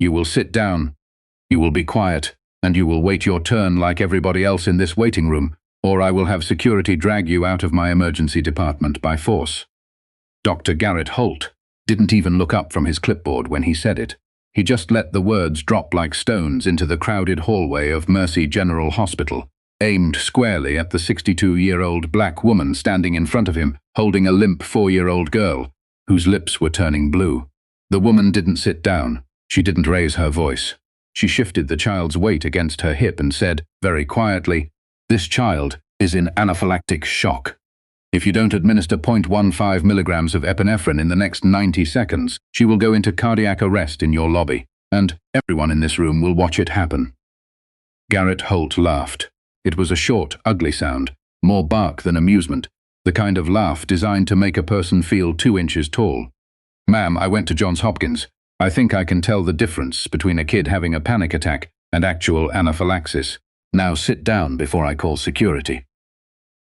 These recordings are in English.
You will sit down, you will be quiet, and you will wait your turn like everybody else in this waiting room, or I will have security drag you out of my emergency department by force." Dr. Garrett Holt didn't even look up from his clipboard when he said it. He just let the words drop like stones into the crowded hallway of Mercy General Hospital, aimed squarely at the 62-year-old black woman standing in front of him, holding a limp 4-year-old girl, whose lips were turning blue. The woman didn't sit down. She didn't raise her voice. She shifted the child's weight against her hip and said, very quietly, "This child is in anaphylactic shock. If you don't administer 0.15 milligrams of epinephrine in the next 90 seconds, she will go into cardiac arrest in your lobby, and everyone in this room will watch it happen." Garrett Holt laughed. It was a short, ugly sound, more bark than amusement, the kind of laugh designed to make a person feel 2 inches tall. "Ma'am, I went to Johns Hopkins. I think I can tell the difference between a kid having a panic attack and actual anaphylaxis. Now sit down before I call security."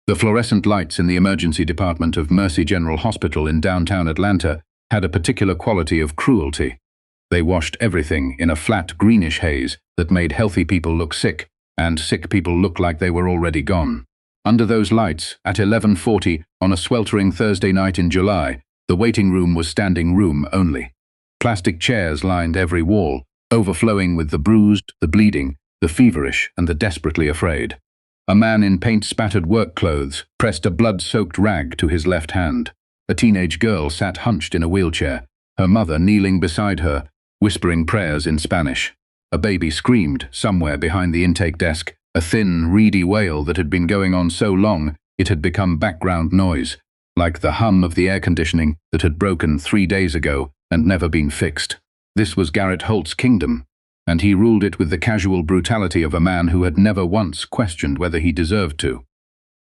The fluorescent lights in the emergency department of Mercy General Hospital in downtown Atlanta had a particular quality of cruelty. They washed everything in a flat greenish haze that made healthy people look sick, and sick people look like they were already gone. Under those lights, at 11:40 on a sweltering Thursday night in July, the waiting room was standing room only. Plastic chairs lined every wall, overflowing with the bruised, the bleeding, the feverish, and the desperately afraid. A man in paint-spattered work clothes pressed a blood-soaked rag to his left hand. A teenage girl sat hunched in a wheelchair, her mother kneeling beside her, whispering prayers in Spanish. A baby screamed somewhere behind the intake desk, a thin, reedy wail that had been going on so long it had become background noise, like the hum of the air conditioning that had broken 3 days ago and never been fixed. This was Garrett Holt's kingdom, and he ruled it with the casual brutality of a man who had never once questioned whether he deserved to.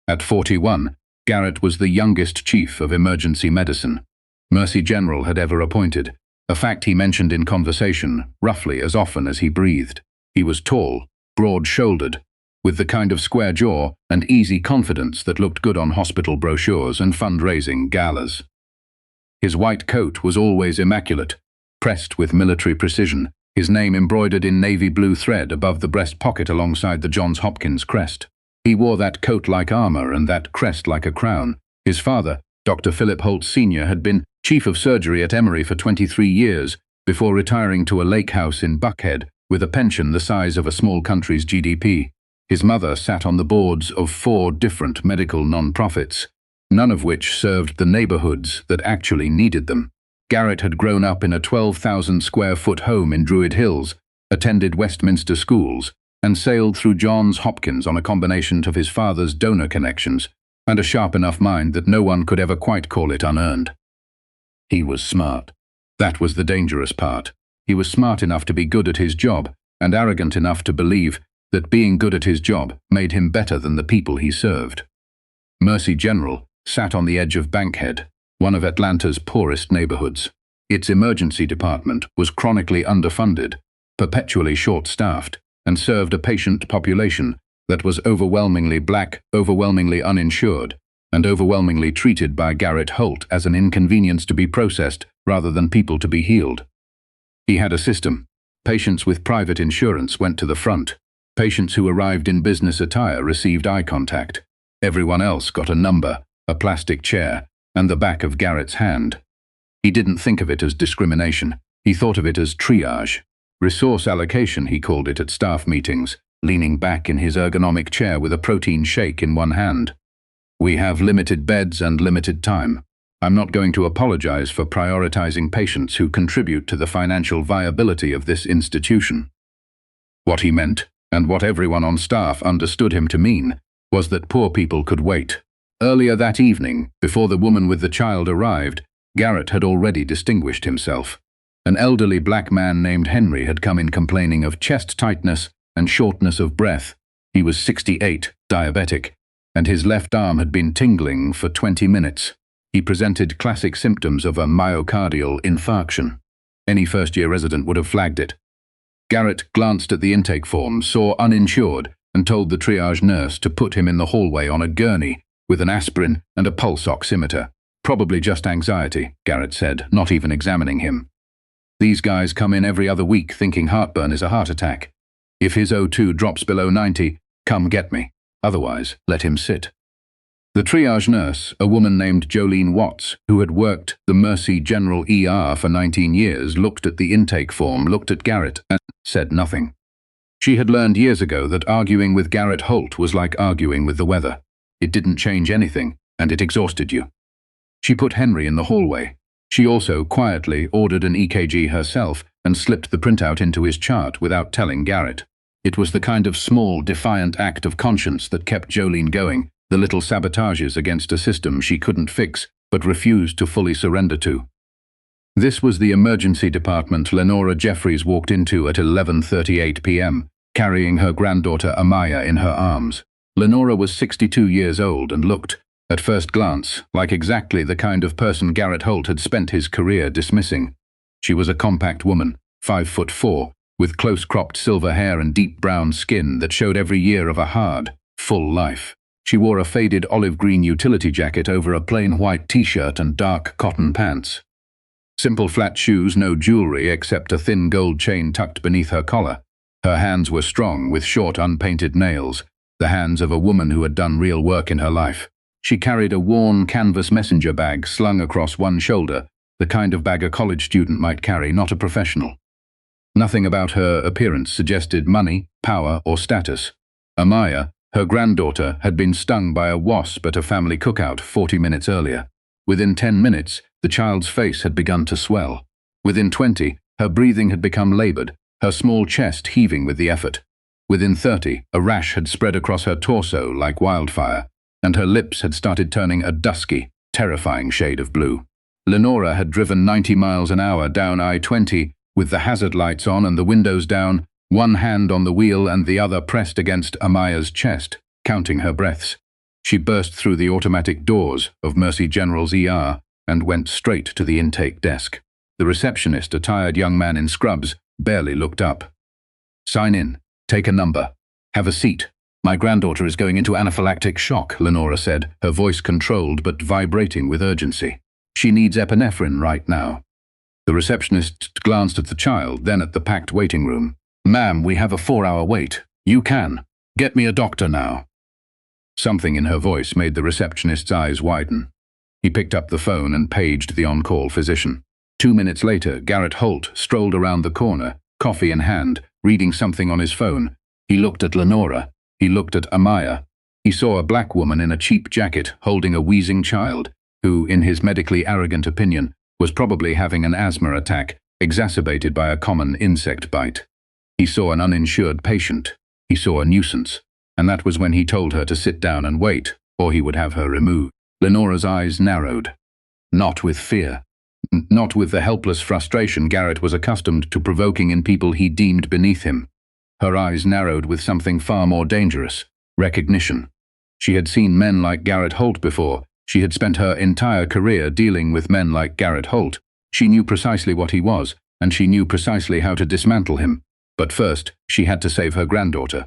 At 41, Garrett was the youngest chief of emergency medicine Mercy General had ever appointed, a fact he mentioned in conversation roughly as often as he breathed. He was tall, broad-shouldered, with the kind of square jaw and easy confidence that looked good on hospital brochures and fundraising galas. His white coat was always immaculate, pressed with military precision, his name embroidered in navy blue thread above the breast pocket alongside the Johns Hopkins crest. He wore that coat like armor and that crest like a crown. His father, Dr. Philip Holt Sr., had been chief of surgery at Emory for 23 years before retiring to a lake house in Buckhead with a pension the size of a small country's GDP. His mother sat on the boards of 4 different medical non-profits, none of which served the neighborhoods that actually needed them. Garrett had grown up in a 12,000-square-foot home in Druid Hills, attended Westminster schools, and sailed through Johns Hopkins on a combination of his father's donor connections and a sharp enough mind that no one could ever quite call it unearned. He was smart. That was the dangerous part. He was smart enough to be good at his job and arrogant enough to believe that being good at his job made him better than the people he served. Mercy General sat on the edge of Bankhead, one of Atlanta's poorest neighborhoods. Its emergency department was chronically underfunded, perpetually short-staffed, and served a patient population that was overwhelmingly black, overwhelmingly uninsured, and overwhelmingly treated by Garrett Holt as an inconvenience to be processed rather than people to be healed. He had a system. Patients with private insurance went to the front. Patients who arrived in business attire received eye contact. Everyone else got a number, a plastic chair, and the back of Garrett's hand. He didn't think of it as discrimination. He thought of it as triage. Resource allocation, he called it at staff meetings, leaning back in his ergonomic chair with a protein shake in one hand. "We have limited beds and limited time. I'm not going to apologize for prioritizing patients who contribute to the financial viability of this institution." What he meant, and what everyone on staff understood him to mean, was that poor people could wait. Earlier that evening, before the woman with the child arrived, Garrett had already distinguished himself. An elderly black man named Henry had come in complaining of chest tightness and shortness of breath. He was 68, diabetic, and his left arm had been tingling for 20 minutes. He presented classic symptoms of a myocardial infarction. Any first-year resident would have flagged it. Garrett glanced at the intake form, saw uninsured, and told the triage nurse to put him in the hallway on a gurney with an aspirin and a pulse oximeter. "Probably just anxiety," Garrett said, not even examining him. These guys come in every other week thinking heartburn is a heart attack. If his O2 drops below 90, come get me. Otherwise, let him sit. The triage nurse, a woman named Jolene Watts, who had worked the Mercy General ER for 19 years, looked at the intake form, looked at Garrett, and said nothing. She had learned years ago that arguing with Garrett Holt was like arguing with the weather. It didn't change anything, and it exhausted you. She put Henry in the hallway. She also quietly ordered an EKG herself and slipped the printout into his chart without telling Garrett. It was the kind of small, defiant act of conscience that kept Jolene going, the little sabotages against a system she couldn't fix but refused to fully surrender to. This was the emergency department Lenora Jeffries walked into at 11:38 p.m., carrying her granddaughter Amaya in her arms. Lenora was 62 years old and looked, at first glance, like exactly the kind of person Garrett Holt had spent his career dismissing. She was a compact woman, 5'4", with close-cropped silver hair and deep brown skin that showed every year of a hard, full life. She wore a faded olive-green utility jacket over a plain white t-shirt and dark cotton pants. Simple flat shoes, no jewelry except a thin gold chain tucked beneath her collar. Her hands were strong, with short, unpainted nails, the hands of a woman who had done real work in her life. She carried a worn canvas messenger bag slung across one shoulder, the kind of bag a college student might carry, not a professional. Nothing about her appearance suggested money, power, or status. Amaya, her granddaughter, had been stung by a wasp at a family cookout 40 minutes earlier. Within 10 minutes, the child's face had begun to swell. Within 20, her breathing had become labored, her small chest heaving with the effort. Within 30, a rash had spread across her torso like wildfire, and her lips had started turning a dusky, terrifying shade of blue. Lenora had driven 90 miles an hour down I-20, with the hazard lights on and the windows down, one hand on the wheel and the other pressed against Amaya's chest, counting her breaths. She burst through the automatic doors of Mercy General's ER and went straight to the intake desk. The receptionist, a tired young man in scrubs, barely looked up. "Sign in. Take a number. Have a seat. My granddaughter is going into anaphylactic shock," Lenora said, her voice controlled but vibrating with urgency. "She needs epinephrine right now." The receptionist glanced at the child, then at the packed waiting room. "Ma'am, we have a 4-hour wait. You can. Get me a doctor now." Something in her voice made the receptionist's eyes widen. He picked up the phone and paged the on-call physician. 2 minutes later, Garrett Holt strolled around the corner, coffee in hand, reading something on his phone. He looked at Lenora. He looked at Amaya. He saw a black woman in a cheap jacket holding a wheezing child, who, in his medically arrogant opinion, was probably having an asthma attack, exacerbated by a common insect bite. He saw an uninsured patient. He saw a nuisance. And that was when he told her to sit down and wait, or he would have her removed. Lenora's eyes narrowed. Not with fear. Not with the helpless frustration Garrett was accustomed to provoking in people he deemed beneath him. Her eyes narrowed with something far more dangerous: recognition. She had seen men like Garrett Holt before. She had spent her entire career dealing with men like Garrett Holt. She knew precisely what he was, and she knew precisely how to dismantle him. But first, she had to save her granddaughter.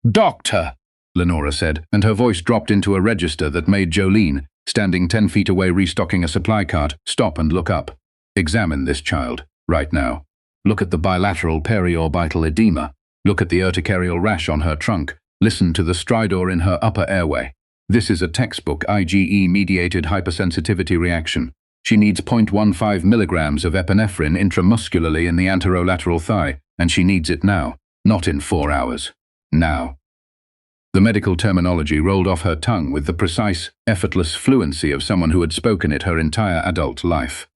"Doctor!" Lenora said, and her voice dropped into a register that made Jolene, standing 10 feet away restocking a supply cart, stop and look up. "Examine this child, right now. Look at the bilateral periorbital edema. Look at the urticarial rash on her trunk. Listen to the stridor in her upper airway. This is a textbook IgE-mediated hypersensitivity reaction. She needs 0.15 milligrams of epinephrine intramuscularly in the anterolateral thigh, and she needs it now, not in 4 hours. Now." The medical terminology rolled off her tongue with the precise, effortless fluency of someone who had spoken it her entire adult life.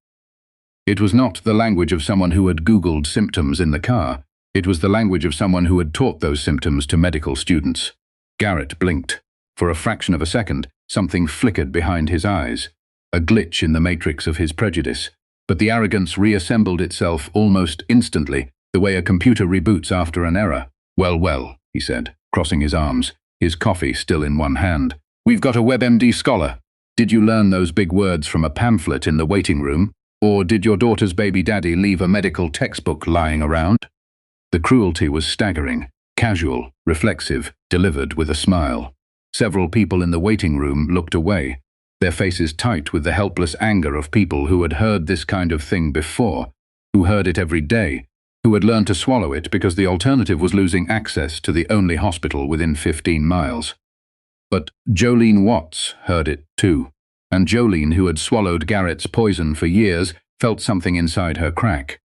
It was not the language of someone who had Googled symptoms in the car. It was the language of someone who had taught those symptoms to medical students. Garrett blinked. For a fraction of a second, something flickered behind his eyes, a glitch in the matrix of his prejudice. But the arrogance reassembled itself almost instantly, the way a computer reboots after an error. "Well, well," he said, crossing his arms, his coffee still in one hand. "We've got a WebMD scholar. Did you learn those big words from a pamphlet in the waiting room? Or did your daughter's baby daddy leave a medical textbook lying around?" The cruelty was staggering, casual, reflexive, delivered with a smile. Several people in the waiting room looked away, their faces tight with the helpless anger of people who had heard this kind of thing before, who heard it every day, who had learned to swallow it because the alternative was losing access to the only hospital within 15 miles. But Jolene Watts heard it too, and Jolene, who had swallowed Garrett's poison for years, felt something inside her crack.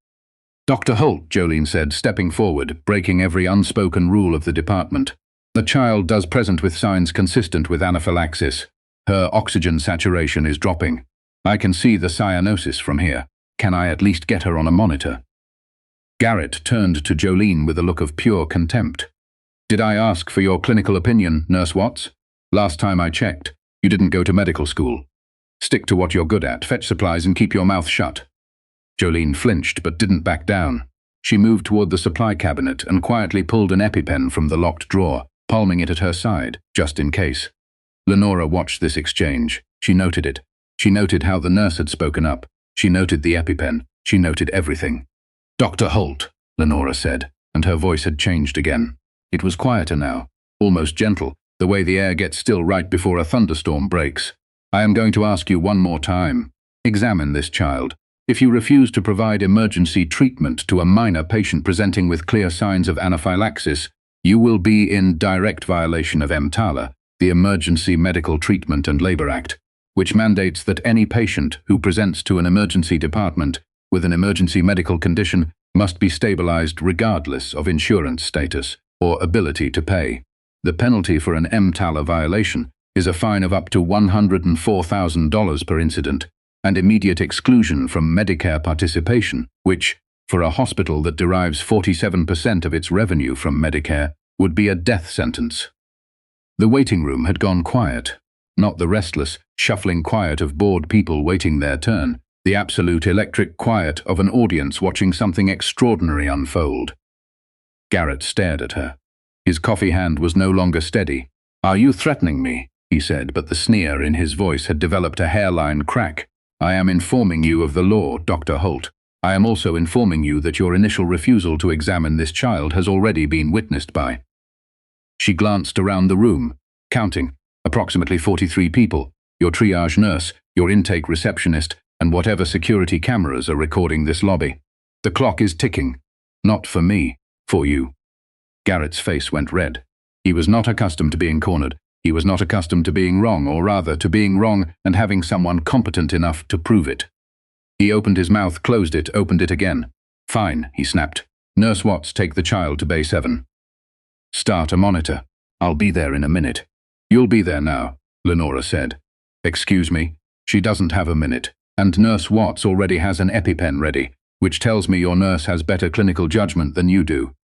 "Dr. Holt," Jolene said, stepping forward, breaking every unspoken rule of the department. "The child does present with signs consistent with anaphylaxis. Her oxygen saturation is dropping. I can see the cyanosis from here. Can I at least get her on a monitor?" Garrett turned to Jolene with a look of pure contempt. "Did I ask for your clinical opinion, Nurse Watts? Last time I checked, you didn't go to medical school. Stick to what you're good at, fetch supplies and keep your mouth shut." Jolene flinched but didn't back down. She moved toward the supply cabinet and quietly pulled an EpiPen from the locked drawer, palming it at her side, just in case. Lenora watched this exchange. She noted it. She noted how the nurse had spoken up. She noted the EpiPen. She noted everything. "Dr. Holt," Lenora said, and her voice had changed again. It was quieter now, almost gentle, the way the air gets still right before a thunderstorm breaks. "I am going to ask you one more time. Examine this child. If you refuse to provide emergency treatment to a minor patient presenting with clear signs of anaphylaxis, you will be in direct violation of EMTALA, the Emergency Medical Treatment and Labor Act, which mandates that any patient who presents to an emergency department with an emergency medical condition must be stabilized regardless of insurance status or ability to pay. The penalty for an EMTALA violation is a fine of up to $104,000 per incident and immediate exclusion from Medicare participation, which, for a hospital that derives 47% of its revenue from Medicare, would be a death sentence." The waiting room had gone quiet. Not the restless, shuffling quiet of bored people waiting their turn, the absolute electric quiet of an audience watching something extraordinary unfold. Garrett stared at her. His coffee hand was no longer steady. "Are you threatening me?" he said, but the sneer in his voice had developed a hairline crack. "I am informing you of the law, Dr. Holt. I am also informing you that your initial refusal to examine this child has already been witnessed by." She glanced around the room, counting, approximately 43 people, your triage nurse, your intake receptionist, and whatever security cameras are recording this lobby. "The clock is ticking. Not for me, for you." Garrett's face went red. He was not accustomed to being cornered. He was not accustomed to being wrong, or rather, to being wrong and having someone competent enough to prove it. He opened his mouth, closed it, opened it again. "Fine," he snapped. "Nurse Watts, take the child to Bay 7. Start a monitor. I'll be there in a minute." "You'll be there now," Lenora said. "Excuse me, she doesn't have a minute, and Nurse Watts already has an EpiPen ready, which tells me your nurse has better clinical judgment than you do.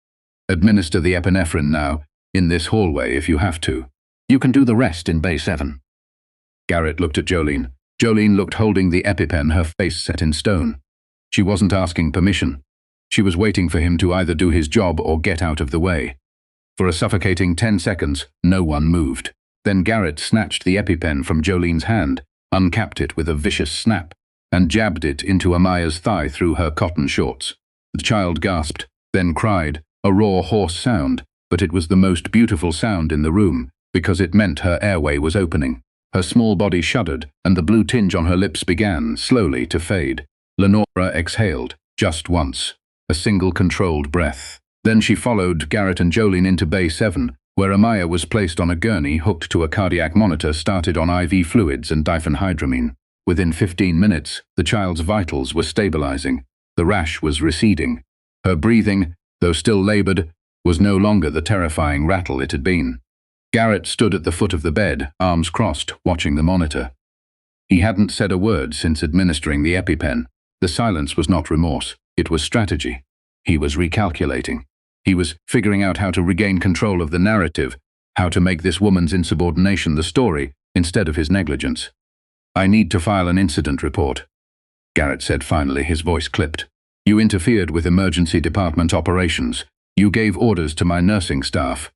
Administer the epinephrine now, in this hallway if you have to. You can do the rest in Bay 7. Garrett looked at Jolene. Jolene looked holding the EpiPen, her face set in stone. She wasn't asking permission. She was waiting for him to either do his job or get out of the way. For a suffocating 10 seconds, no one moved. Then Garrett snatched the EpiPen from Jolene's hand, uncapped it with a vicious snap, and jabbed it into Amaya's thigh through her cotton shorts. The child gasped, then cried, a raw, hoarse sound, but it was the most beautiful sound in the room, because it meant her airway was opening. Her small body shuddered, and the blue tinge on her lips began, slowly, to fade. Lenora exhaled, just once, a single controlled breath. Then she followed Garrett and Jolene into Bay 7, where Amaya was placed on a gurney hooked to a cardiac monitor started on IV fluids and diphenhydramine. Within 15 minutes, the child's vitals were stabilizing. The rash was receding. Her breathing, though still labored, was no longer the terrifying rattle it had been. Garrett stood at the foot of the bed, arms crossed, watching the monitor. He hadn't said a word since administering the EpiPen. The silence was not remorse, it was strategy. He was recalculating. He was figuring out how to regain control of the narrative, how to make this woman's insubordination the story, instead of his negligence. "I need to file an incident report," Garrett said finally, his voice clipped. "You interfered with emergency department operations. You gave orders to my nursing staff.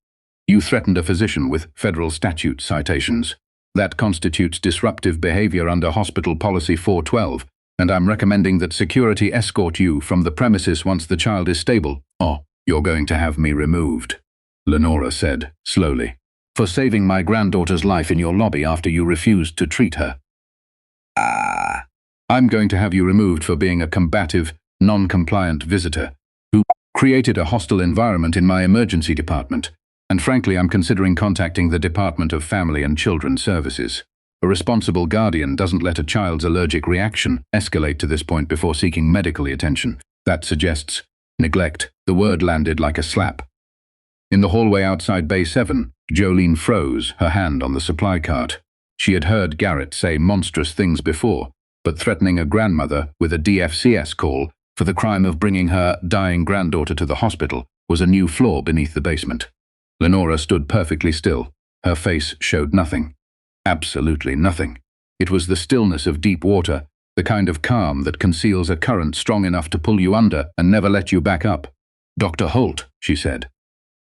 You threatened a physician with federal statute citations. That constitutes disruptive behavior under Hospital Policy 412, and I'm recommending that security escort you from the premises once the child is stable. Or you're going to have me removed," Lenora said, slowly, "for saving my granddaughter's life in your lobby after you refused to treat her. I'm going to have you removed for being a combative, non-compliant visitor who created a hostile environment in my emergency department. And frankly, I'm considering contacting the Department of Family and Children Services. A responsible guardian doesn't let a child's allergic reaction escalate to this point before seeking medical attention. That suggests neglect. The word landed like a slap. In the hallway outside Bay 7, Jolene froze, her hand on the supply cart. She had heard Garrett say monstrous things before, but threatening a grandmother with a DFCS call for the crime of bringing her dying granddaughter to the hospital was a new flaw beneath the basement. Lenora stood perfectly still. Her face showed nothing. Absolutely nothing. It was the stillness of deep water, the kind of calm that conceals a current strong enough to pull you under and never let you back up. "Dr. Holt," she said,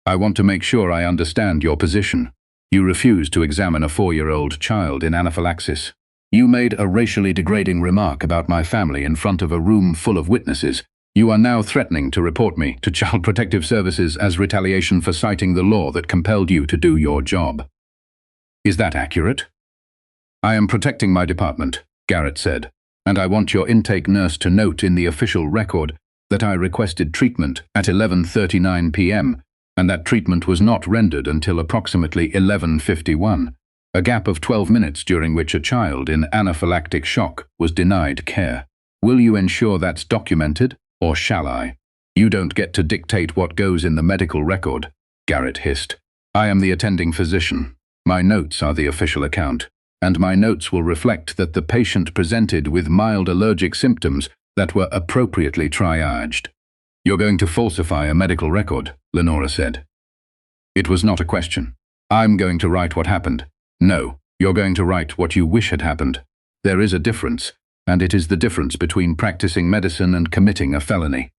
"I want to make sure I understand your position. You refused to examine a 4-year-old child in anaphylaxis. You made a racially degrading remark about my family in front of a room full of witnesses. You are now threatening to report me to Child Protective Services as retaliation for citing the law that compelled you to do your job. Is that accurate?" "I am protecting my department," Garrett said, "and I want your intake nurse to note in the official record that I requested treatment at 11:39 p.m., and that treatment was not rendered until approximately 11:51, a gap of 12 minutes during which a child in anaphylactic shock was denied care. Will you ensure that's documented, or shall I?" "You don't get to dictate what goes in the medical record," Garrett hissed. "I am the attending physician. My notes are the official account, and my notes will reflect that the patient presented with mild allergic symptoms that were appropriately triaged." "You're going to falsify a medical record," Lenora said. It was not a question. "I'm going to write what happened." "No, you're going to write what you wish had happened. There is a difference, and it is the difference between practicing medicine and committing a felony."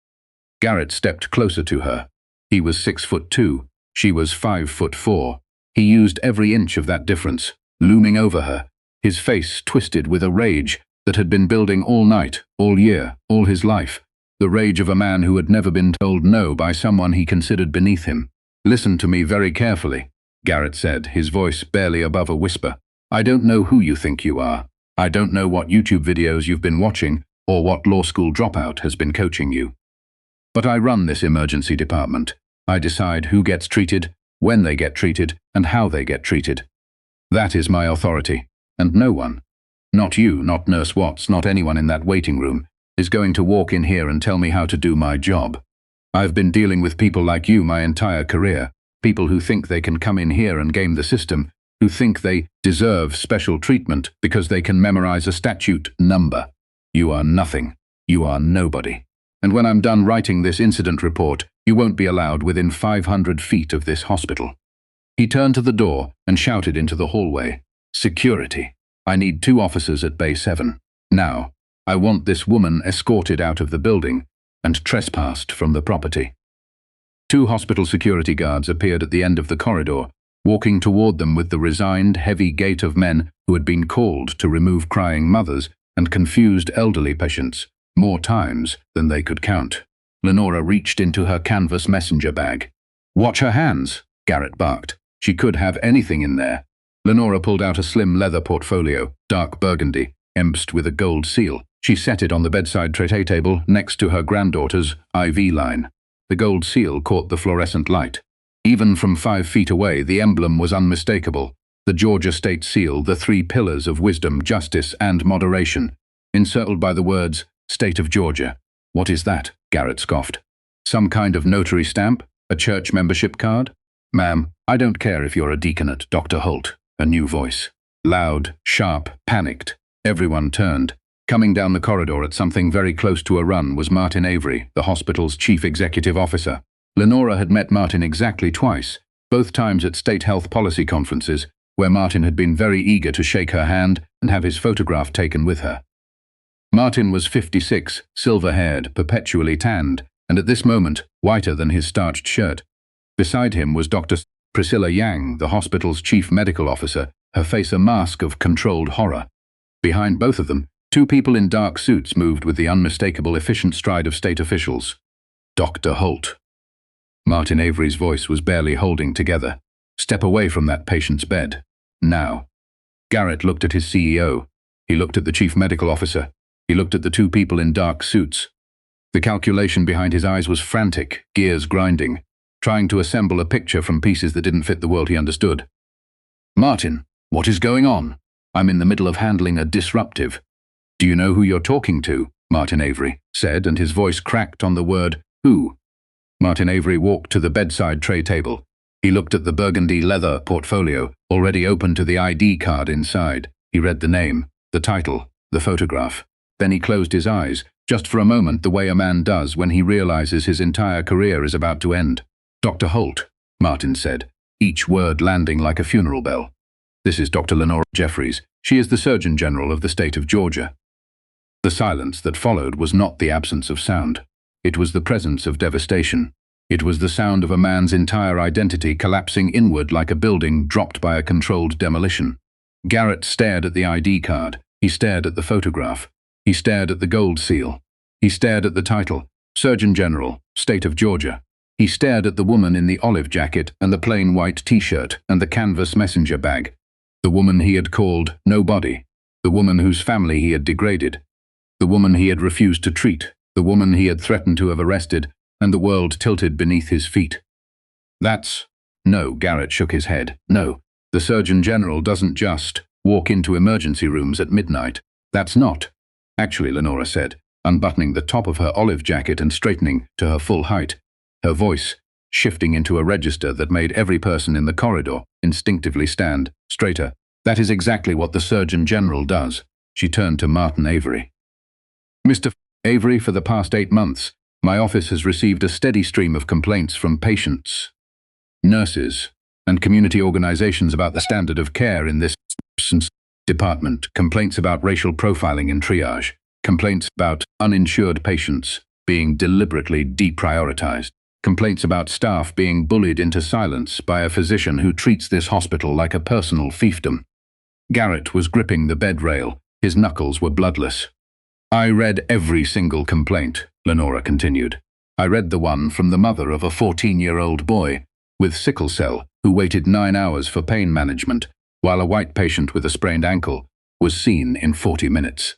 Garrett stepped closer to her. He was 6'2", she was 5'4". He used every inch of that difference, looming over her, his face twisted with a rage that had been building all night, all year, all his life, the rage of a man who had never been told no by someone he considered beneath him. "Listen to me very carefully," Garrett said, his voice barely above a whisper. "I don't know who you think you are. I don't know what YouTube videos you've been watching or what law school dropout has been coaching you. But I run this emergency department. I decide who gets treated, when they get treated, and how they get treated. That is my authority, and no one, not you, not Nurse Watts, not anyone in that waiting room, is going to walk in here and tell me how to do my job. I've been dealing with people like you my entire career, people who think they can come in here and game the system, who think they deserve special treatment because they can memorize a statute number. You are nothing. You are nobody. And when I'm done writing this incident report, you won't be allowed within 500 feet of this hospital." He turned to the door and shouted into the hallway, "Security. I need 2 officers at Bay 7. Now, I want this woman escorted out of the building and trespassed from the property." 2 hospital security guards appeared at the end of the corridor, walking toward them with the resigned, heavy gait of men who had been called to remove crying mothers and confused elderly patients, more times than they could count. Lenora reached into her canvas messenger bag. "Watch her hands," Garrett barked. "She could have anything in there." Lenora pulled out a slim leather portfolio, dark burgundy, embossed with a gold seal. She set it on the bedside tray table next to her granddaughter's IV line. The gold seal caught the fluorescent light. Even from 5 feet away, the emblem was unmistakable. The Georgia state seal, the 3 pillars of wisdom, justice, and moderation, encircled by the words, "State of Georgia." "What is that?" Garrett scoffed. "Some kind of notary stamp? A church membership card?" "Ma'am, I don't care if you're a deaconate, Dr. Holt." A new voice. Loud, sharp, panicked. Everyone turned. Coming down the corridor at something very close to a run was Martin Avery, the hospital's chief executive officer. Lenora had met Martin exactly twice, both times at state health policy conferences, where Martin had been very eager to shake her hand and have his photograph taken with her. Martin was 56, silver-haired, perpetually tanned, and at this moment, whiter than his starched shirt. Beside him was Dr. Priscilla Yang, the hospital's chief medical officer, her face a mask of controlled horror. Behind both of them, 2 people in dark suits moved with the unmistakable efficient stride of state officials. "Dr. Holt." Martin Avery's voice was barely holding together. "Step away from that patient's bed. Now." Garrett looked at his CEO. He looked at the chief medical officer. He looked at the 2 people in dark suits. The calculation behind his eyes was frantic, gears grinding, trying to assemble a picture from pieces that didn't fit the world he understood. "Martin, what is going on? I'm in the middle of handling a disruptive." "Do you know who you're talking to?" Martin Avery said, and his voice cracked on the word, "who?" Martin Avery walked to the bedside tray table. He looked at the burgundy leather portfolio, already open to the ID card inside. He read the name, the title, the photograph. Then he closed his eyes, just for a moment, the way a man does when he realizes his entire career is about to end. "Dr. Holt," Martin said, each word landing like a funeral bell. "This is Dr. Lenora Jeffries. She is the Surgeon General of the state of Georgia." The silence that followed was not the absence of sound. It was the presence of devastation. It was the sound of a man's entire identity collapsing inward like a building dropped by a controlled demolition. Garrett stared at the ID card. He stared at the photograph. He stared at the gold seal. He stared at the title, Surgeon General, State of Georgia. He stared at the woman in the olive jacket and the plain white t-shirt and the canvas messenger bag. The woman he had called nobody. The woman whose family he had degraded. The woman he had refused to treat. The woman he had threatened to have arrested, and the world tilted beneath his feet. No, Garrett shook his head. No, the Surgeon General doesn't just walk into emergency rooms at midnight. That's not. Actually, Lenora said, unbuttoning the top of her olive jacket and straightening to her full height, her voice shifting into a register that made every person in the corridor instinctively stand straighter. That is exactly what the Surgeon General does. She turned to Martin Avery. "Mr. Avery, for the past 8 months, my office has received a steady stream of complaints from patients, nurses, and community organizations about the standard of care in this department. Complaints about racial profiling in triage. Complaints about uninsured patients being deliberately deprioritized. Complaints about staff being bullied into silence by a physician who treats this hospital like a personal fiefdom." Garrett was gripping the bed rail. His knuckles were bloodless. "I read every single complaint," Lenora continued. "I read the one from the mother of a 14-year-old boy with sickle cell who waited 9 hours for pain management, while a white patient with a sprained ankle was seen in 40 minutes.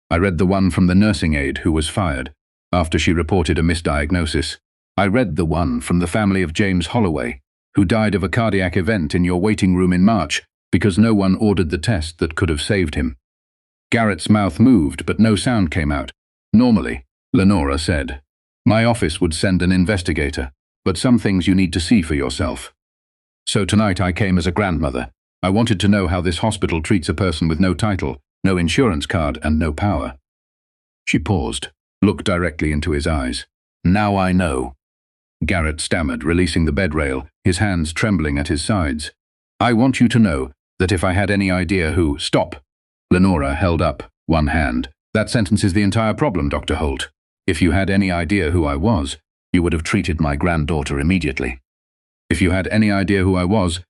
I read the one from the nursing aide who was fired after she reported a misdiagnosis. I read the one from the family of James Holloway, who died of a cardiac event in your waiting room in March because no one ordered the test that could have saved him." Garrett's mouth moved, but no sound came out. "Normally," Lenora said, "my office would send an investigator, but some things you need to see for yourself. So tonight I came as a grandmother. I wanted to know how this hospital treats a person with no title, no insurance card, and no power." She paused, looked directly into his eyes. "Now I know," Garrett stammered, releasing the bed rail, his hands trembling at his sides. "I want you to know that if I had any idea who—" "Stop!" Lenora held up one hand. "That sentence is the entire problem, Dr. Holt. If you had any idea who I was, you would have treated my granddaughter immediately. If you had any idea who I was,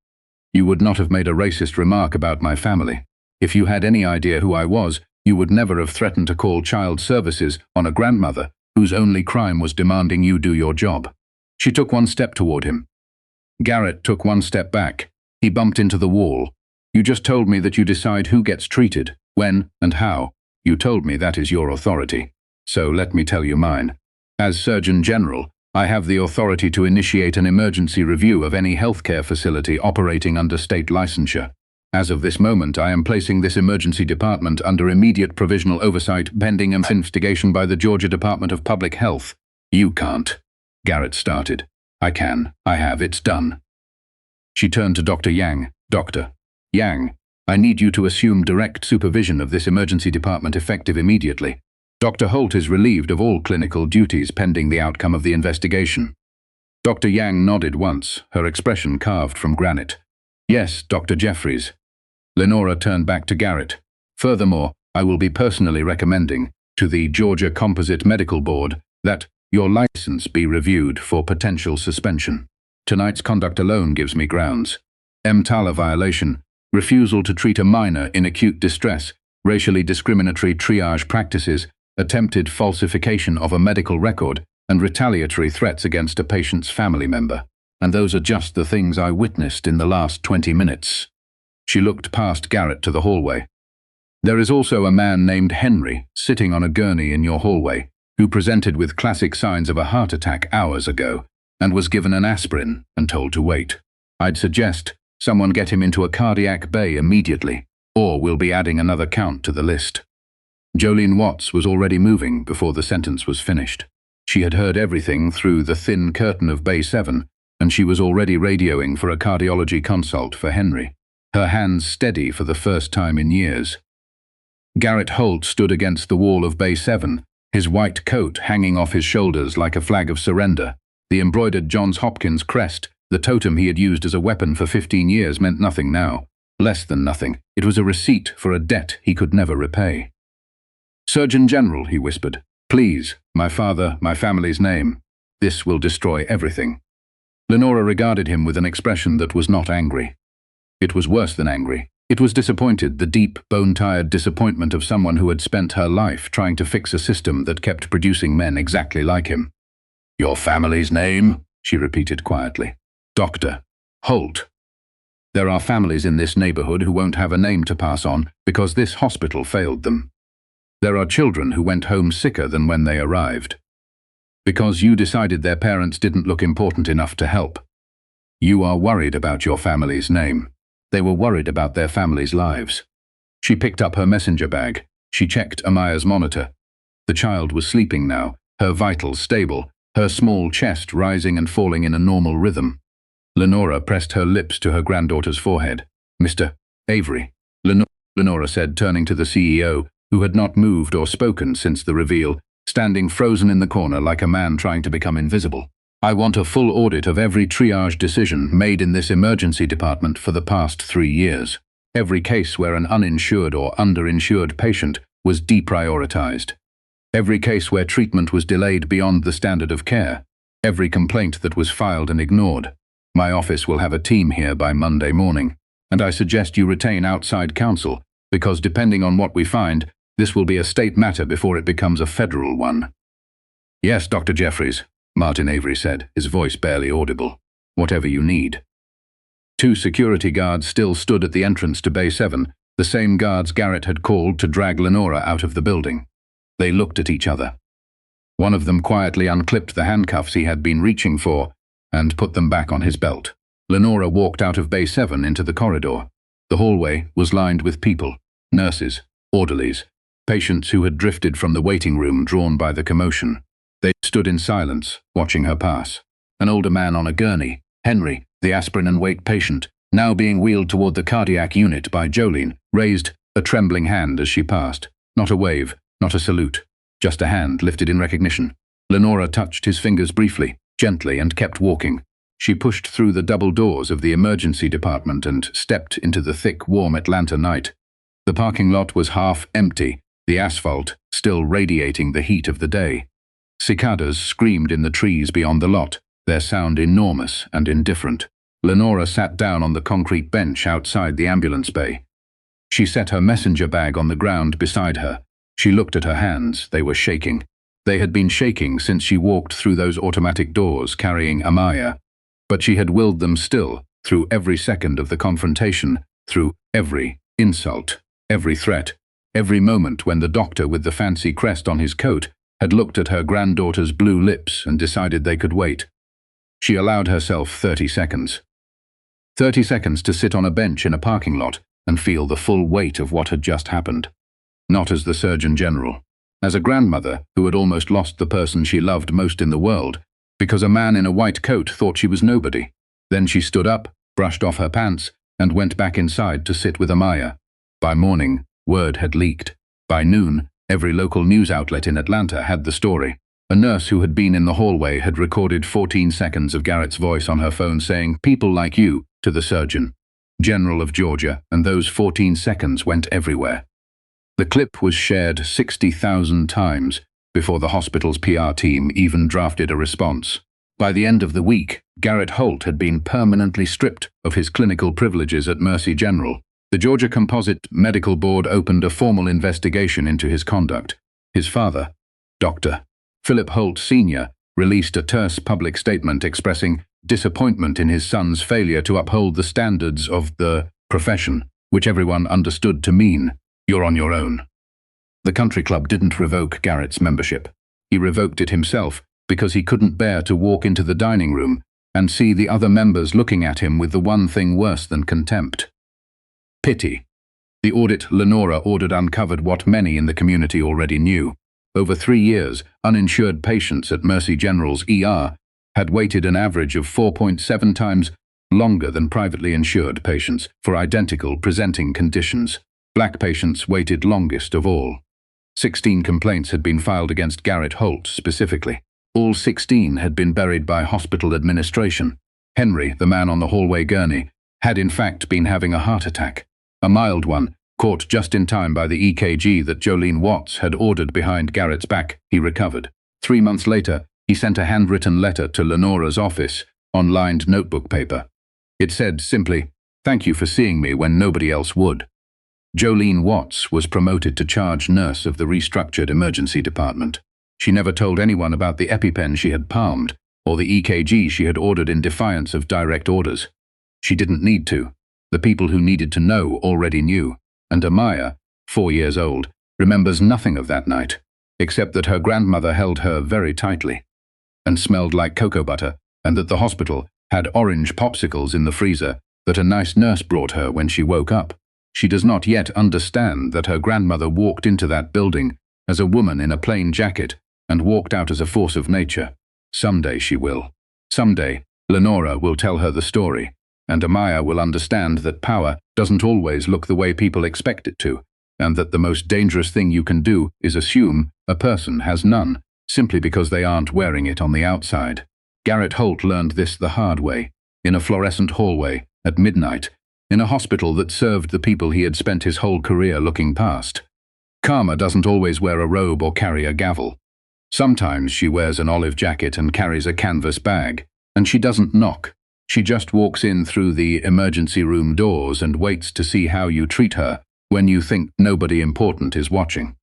you would not have made a racist remark about my family. If you had any idea who I was, you would never have threatened to call child services on a grandmother whose only crime was demanding you do your job." She took one step toward him. Garrett took one step back. He bumped into the wall. "You just told me that you decide who gets treated, when, and how. You told me that is your authority. So let me tell you mine. As Surgeon General, I have the authority to initiate an emergency review of any healthcare facility operating under state licensure. As of this moment, I am placing this emergency department under immediate provisional oversight pending investigation by the Georgia Department of Public Health." "You can't," Garrett started. "I can. I have. It's done." She turned to Dr. Yang. "Dr. Yang, I need you to assume direct supervision of this emergency department effective immediately. Dr. Holt is relieved of all clinical duties pending the outcome of the investigation." Dr. Yang nodded once, her expression carved from granite. "Yes, Dr. Jeffries." Lenora turned back to Garrett. "Furthermore, I will be personally recommending to the Georgia Composite Medical Board that your license be reviewed for potential suspension. Tonight's conduct alone gives me grounds. EMTALA violation, refusal to treat a minor in acute distress, racially discriminatory triage practices, attempted falsification of a medical record, and retaliatory threats against a patient's family member. And those are just the things I witnessed in the last 20 minutes. She looked past Garrett to the hallway. "There is also a man named Henry sitting on a gurney in your hallway, who presented with classic signs of a heart attack hours ago and was given an aspirin and told to wait. I'd suggest someone get him into a cardiac bay immediately, or we'll be adding another count to the list. Jolene Watts was already moving before the sentence was finished. She had heard everything through the thin curtain of Bay 7, and she was already radioing for a cardiology consult for Henry, her hands steady for the first time in years. Garrett Holt stood against the wall of Bay 7, his white coat hanging off his shoulders like a flag of surrender. The embroidered Johns Hopkins crest, the totem he had used as a weapon for 15 years, meant nothing now. Less than nothing. It was a receipt for a debt he could never repay. "Surgeon General," he whispered, "please, my father, my family's name. This will destroy everything." Lenora regarded him with an expression that was not angry. It was worse than angry. It was disappointed, the deep, bone-tired disappointment of someone who had spent her life trying to fix a system that kept producing men exactly like him. "Your family's name?" she repeated quietly. "Dr. Holt. There are families in this neighborhood who won't have a name to pass on because this hospital failed them. There are children who went home sicker than when they arrived. Because you decided their parents didn't look important enough to help. You are worried about your family's name. They were worried about their families' lives." She picked up her messenger bag. She checked Amaya's monitor. The child was sleeping now, her vitals stable, her small chest rising and falling in a normal rhythm. Lenora pressed her lips to her granddaughter's forehead. "Mr. Avery," Lenora said, turning to the CEO, who had not moved or spoken since the reveal, standing frozen in the corner like a man trying to become invisible. "I want a full audit of every triage decision made in this emergency department for the past 3 years. Every case where an uninsured or underinsured patient was deprioritized. Every case where treatment was delayed beyond the standard of care. Every complaint that was filed and ignored. My office will have a team here by Monday morning, and I suggest you retain outside counsel, because depending on what we find, this will be a state matter before it becomes a federal one." "Yes, Dr. Jeffries," Martin Avery said, his voice barely audible. "Whatever you need." 2 security guards still stood at the entrance to Bay 7, the same guards Garrett had called to drag Lenora out of the building. They looked at each other. One of them quietly unclipped the handcuffs he had been reaching for and put them back on his belt. Lenora walked out of Bay 7 into the corridor. The hallway was lined with people, nurses, orderlies, patients who had drifted from the waiting room drawn by the commotion. They stood in silence, watching her pass. An older man on a gurney, Henry, the aspirin and weight patient, now being wheeled toward the cardiac unit by Jolene, raised a trembling hand as she passed. Not a wave, not a salute, just a hand lifted in recognition. Lenora touched his fingers briefly, gently, and kept walking. She pushed through the double doors of the emergency department and stepped into the thick, warm Atlanta night. The parking lot was half empty, the asphalt still radiating the heat of the day. Cicadas screamed in the trees beyond the lot, their sound enormous and indifferent. Lenora sat down on the concrete bench outside the ambulance bay. She set her messenger bag on the ground beside her. She looked at her hands. They were shaking. They had been shaking since she walked through those automatic doors carrying Amaya. But she had willed them still, through every second of the confrontation, through every insult, every threat, every moment when the doctor with the fancy crest on his coat had looked at her granddaughter's blue lips and decided they could wait. She allowed herself 30 seconds. 30 seconds to sit on a bench in a parking lot and feel the full weight of what had just happened. Not as the Surgeon General. As a grandmother who had almost lost the person she loved most in the world, because a man in a white coat thought she was nobody. Then she stood up, brushed off her pants, and went back inside to sit with Amaya. By morning, word had leaked. By noon, every local news outlet in Atlanta had the story. A nurse who had been in the hallway had recorded 14 seconds of Garrett's voice on her phone saying, "People like you," to the Surgeon General of Georgia, and those 14 seconds went everywhere. The clip was shared 60,000 times before the hospital's PR team even drafted a response. By the end of the week, Garrett Holt had been permanently stripped of his clinical privileges at Mercy General. The Georgia Composite Medical Board opened a formal investigation into his conduct. His father, Dr. Philip Holt Sr., released a terse public statement expressing disappointment in his son's failure to uphold the standards of the profession, which everyone understood to mean, "You're on your own." The country club didn't revoke Garrett's membership. He revoked it himself because he couldn't bear to walk into the dining room and see the other members looking at him with the one thing worse than contempt: pity. The audit Lenora ordered uncovered what many in the community already knew. Over 3 years, uninsured patients at Mercy General's ER had waited an average of 4.7 times longer than privately insured patients for identical presenting conditions. Black patients waited longest of all. 16 complaints had been filed against Garrett Holt specifically. All 16 had been buried by hospital administration. Henry, the man on the hallway gurney, had in fact been having a heart attack. A mild one, caught just in time by the EKG that Jolene Watts had ordered behind Garrett's back. He recovered. 3 months later, he sent a handwritten letter to Lenora's office on lined notebook paper. It said simply, "Thank you for seeing me when nobody else would." Jolene Watts was promoted to charge nurse of the restructured emergency department. She never told anyone about the EpiPen she had palmed or the EKG she had ordered in defiance of direct orders. She didn't need to. The people who needed to know already knew, and Amaya, 4 years old, remembers nothing of that night, except that her grandmother held her very tightly and smelled like cocoa butter, and that the hospital had orange popsicles in the freezer that a nice nurse brought her when she woke up. She does not yet understand that her grandmother walked into that building as a woman in a plain jacket and walked out as a force of nature. Someday she will. Someday, Lenora will tell her the story, and Amaya will understand that power doesn't always look the way people expect it to, and that the most dangerous thing you can do is assume a person has none, simply because they aren't wearing it on the outside. Garrett Holt learned this the hard way, in a fluorescent hallway, at midnight, in a hospital that served the people he had spent his whole career looking past. Karma doesn't always wear a robe or carry a gavel. Sometimes she wears an olive jacket and carries a canvas bag, and she doesn't knock. She just walks in through the emergency room doors and waits to see how you treat her when you think nobody important is watching.